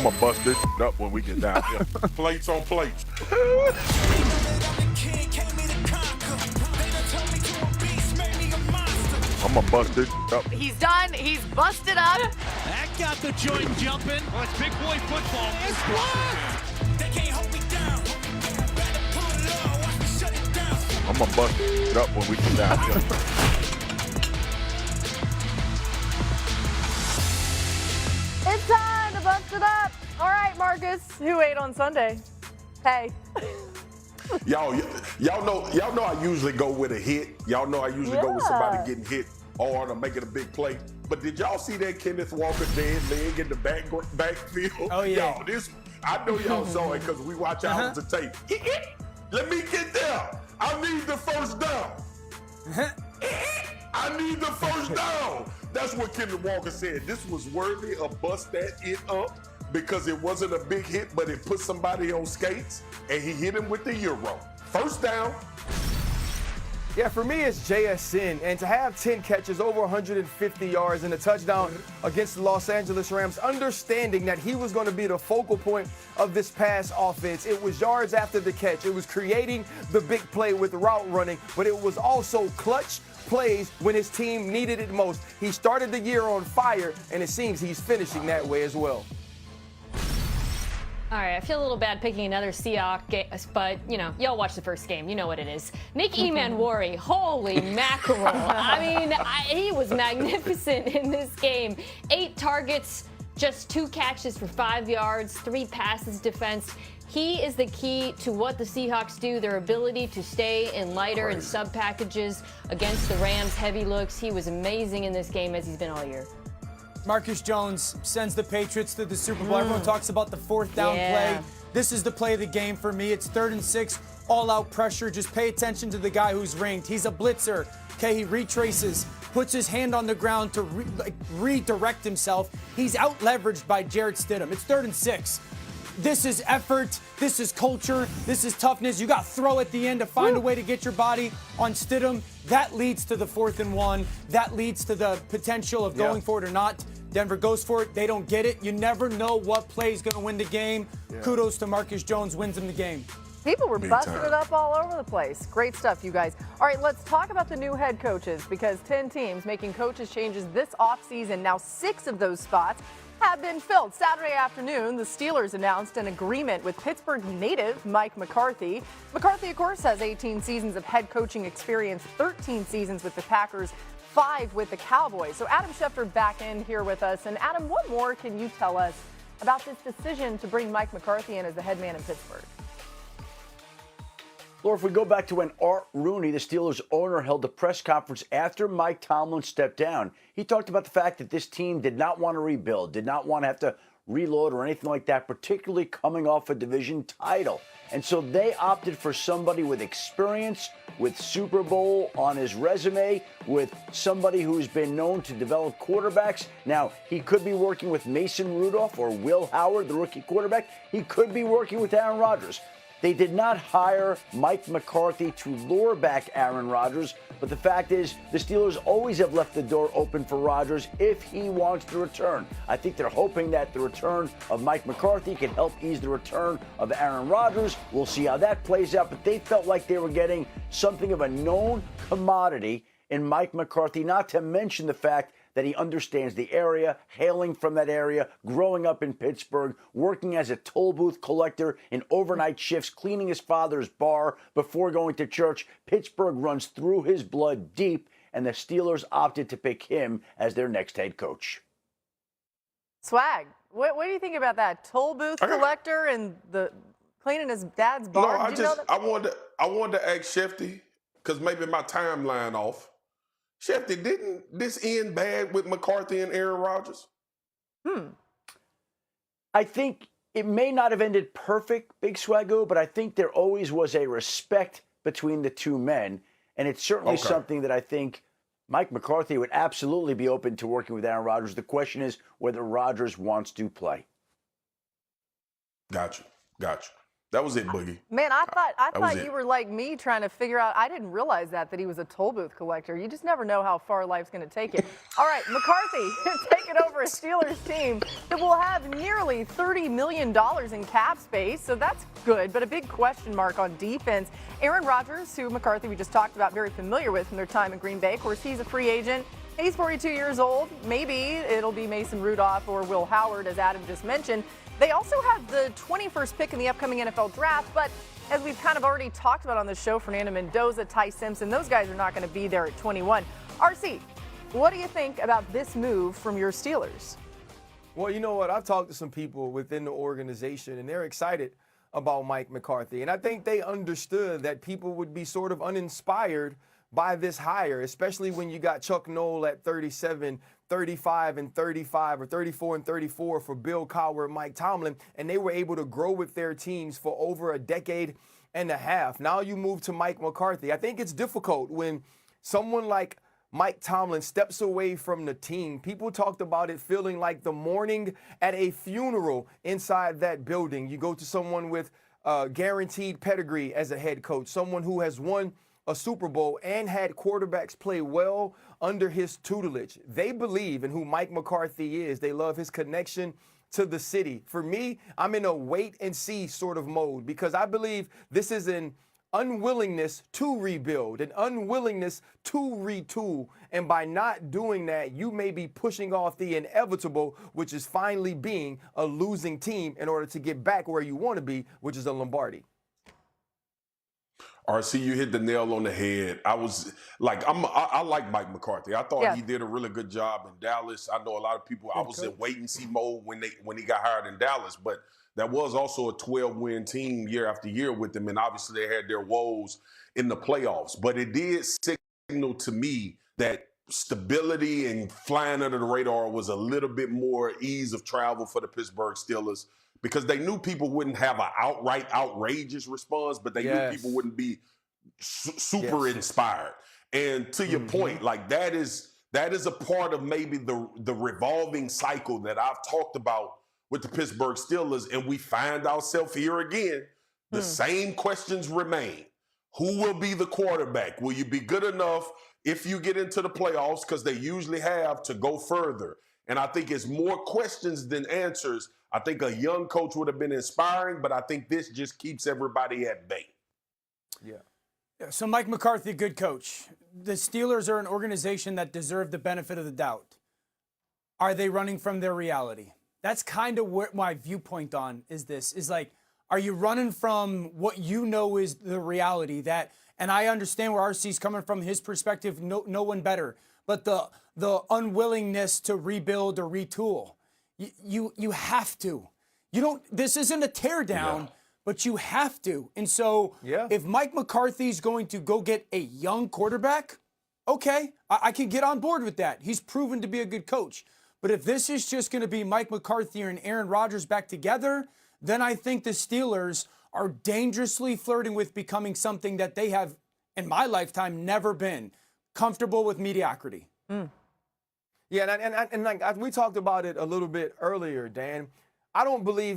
I'm gonna bust this up when we get down here. Plates on plates. I'm gonna bust this up. He's done. He's busted up. That got the joint jumping. Oh, it's big boy football. It's blocked. They can't hold me down. Better pull it up, watch me shut it down. I'm gonna bust it up when we get down here. It's time to bust it up. All right, Marcus, who ate on Sunday? Hey. Y'all know I usually go with a hit. Y'all know I usually go with somebody getting hit or making a big play. But did y'all see that Kenneth Walker dead leg in the backfield? Oh, yeah. Y'all, I know y'all saw it because we watch hours of tape. Let me get there. I need the first down. I need the first down. That's what Kenneth Walker said. This was worthy of bust that it up because it wasn't a big hit, but it put somebody on skates, and he hit him with the Euro. First down. Yeah, for me, it's JSN. And to have 10 catches, over 150 yards, and a touchdown against the Los Angeles Rams, understanding that he was going to be the focal point of this pass offense. It was yards after the catch. It was creating the big play with route running, but it was also clutch plays when his team needed it most. He started the year on fire, and it seems he's finishing that way as well. All right, I feel a little bad picking another Seahawks game, but, y'all watched the first game. You know what it is. Nick Emanwari, holy mackerel. I mean, he was magnificent in this game. 8 targets, just 2 catches for 5 yards, 3 passes defensed. He is the key to what the Seahawks do, their ability to stay in lighter and sub packages against the Rams' heavy looks. He was amazing in this game as he's been all year. Marcus Jones sends the Patriots to the Super Bowl. Everyone talks about the 4th down play. This is the play of the game for me. It's 3rd and 6, all-out pressure. Just pay attention to the guy who's ringed. He's a blitzer. Okay, he retraces, puts his hand on the ground to redirect himself. He's out-leveraged by Jarrett Stidham. It's 3rd and 6. This is effort. This is culture. This is toughness. You got to throw at the end to find a way to get your body on Stidham. That leads to the 4th and 1. That leads to the potential of going for it or not. Denver goes for it. They don't get it. You never know what play is going to win the game. Kudos to Marcus Jones, wins him the game. People were busting it up all over the place. Great stuff, you guys. All right, let's talk about the new head coaches because 10 teams making coaches changes this offseason. Now 6 of those spots have been filled. Saturday afternoon, the Steelers announced an agreement with Pittsburgh native Mike McCarthy. McCarthy, of course, has 18 seasons of head coaching experience, 13 seasons with the Packers, 5 with the Cowboys. So Adam Schefter back in here with us. And Adam, what more can you tell us about this decision to bring Mike McCarthy in as the head man in Pittsburgh? Laura, if we go back to when Art Rooney, the Steelers owner, held a press conference after Mike Tomlin stepped down, he talked about the fact that this team did not want to rebuild, did not want to have to reload or anything like that, particularly coming off a division title. And so they opted for somebody with experience, with Super Bowl on his resume, with somebody who's been known to develop quarterbacks. Now, he could be working with Mason Rudolph or Will Howard, the rookie quarterback. He could be working with Aaron Rodgers. They did not hire Mike McCarthy to lure back Aaron Rodgers, but the fact is the Steelers always have left the door open for Rodgers if he wants to return. I think they're hoping that the return of Mike McCarthy can help ease the return of Aaron Rodgers. We'll see how that plays out, but they felt like they were getting something of a known commodity in Mike McCarthy, not to mention the fact that he understands the area, hailing from that area, growing up in Pittsburgh, working as a toll booth collector in overnight shifts, cleaning his father's bar before going to church. Pittsburgh runs through his blood deep, and the Steelers opted to pick him as their next head coach. Swag, what do you think about that? Toll booth collector and the cleaning his dad's bar? No, I wanted to ask Shefty, because maybe my timeline off. Shefty, didn't this end bad with McCarthy and Aaron Rodgers? I think it may not have ended perfect, Big Swaggo, but I think there always was a respect between the two men. And it's certainly something that I think Mike McCarthy would absolutely be open to working with Aaron Rodgers. The question is whether Rodgers wants to play. Gotcha. That was it, Boogie. Man, I That was thought it. you were like me trying to figure out. I didn't realize that he was a toll booth collector. You just never know how far life's going to take you. All right, McCarthy taking over a Steelers team that will have nearly $30 million in cap space, so that's good. But a big question mark on defense. Aaron Rodgers, who McCarthy we just talked about, very familiar with from their time in Green Bay. Of course, he's a free agent. He's 42 years old. Maybe it'll be Mason Rudolph or Will Howard, as Adam just mentioned. They also have the 21st pick in the upcoming NFL draft, but as we've kind of already talked about on the show, Fernando Mendoza, Ty Simpson, those guys are not going to be there at 21. RC, what do you think about this move from your Steelers? Well, you know what? I've talked to some people within the organization, and they're excited about Mike McCarthy. And I think they understood that people would be sort of uninspired by this hire, especially when you got Chuck Noll at 37, 35 and 35, or 34 and 34 for Bill Cowher and Mike Tomlin, and they were able to grow with their teams for over a decade and a half. Now you move to Mike McCarthy. I think it's difficult when someone like Mike Tomlin steps away from the team. People talked about it feeling like the mourning at a funeral inside that building. You go to someone with guaranteed pedigree as a head coach, someone who has won a Super Bowl and had quarterbacks play well under his tutelage. They believe in who Mike McCarthy is. They love his connection to the city. For me, I'm in a wait and see sort of mode because I believe this is an unwillingness to rebuild, an unwillingness to retool. And by not doing that, you may be pushing off the inevitable, which is finally being a losing team in order to get back where you want to be, which is a Lombardi. RC, you hit the nail on the head. I was like, I like Mike McCarthy. I thought he did a really good job in Dallas. I know a lot of people. I was in wait and see mode when he got hired in Dallas, but that was also a 12-win team year after year with them, and obviously they had their woes in the playoffs. But it did signal to me that stability and flying under the radar was a little bit more ease of travel for the Pittsburgh Steelers, because they knew people wouldn't have an outright outrageous response, but they knew people wouldn't be super inspired. And to your point, like that is a part of maybe the revolving cycle that I've talked about with the Pittsburgh Steelers, and we find ourselves here again. The same questions remain. Who will be the quarterback? Will you be good enough if you get into the playoffs, because they usually have, to go further? And I think it's more questions than answers. I think a young coach would have been inspiring, but I think this just keeps everybody at bay. Yeah, so Mike McCarthy, good coach. The Steelers are an organization that deserve the benefit of the doubt. Are they running from their reality? That's kind of what my viewpoint on is like, are you running from what you know is the reality that, and I understand where RC's coming from, his perspective, no one better, but the unwillingness to rebuild or retool. You have to. You don't. This isn't a teardown, but you have to. And so, if Mike McCarthy's going to go get a young quarterback, okay, I can get on board with that. He's proven to be a good coach. But if this is just going to be Mike McCarthy and Aaron Rodgers back together, then I think the Steelers are dangerously flirting with becoming something that they have, in my lifetime, never been. Comfortable with mediocrity. Yeah, and like we talked about it a little bit earlier, Dan. I don't believe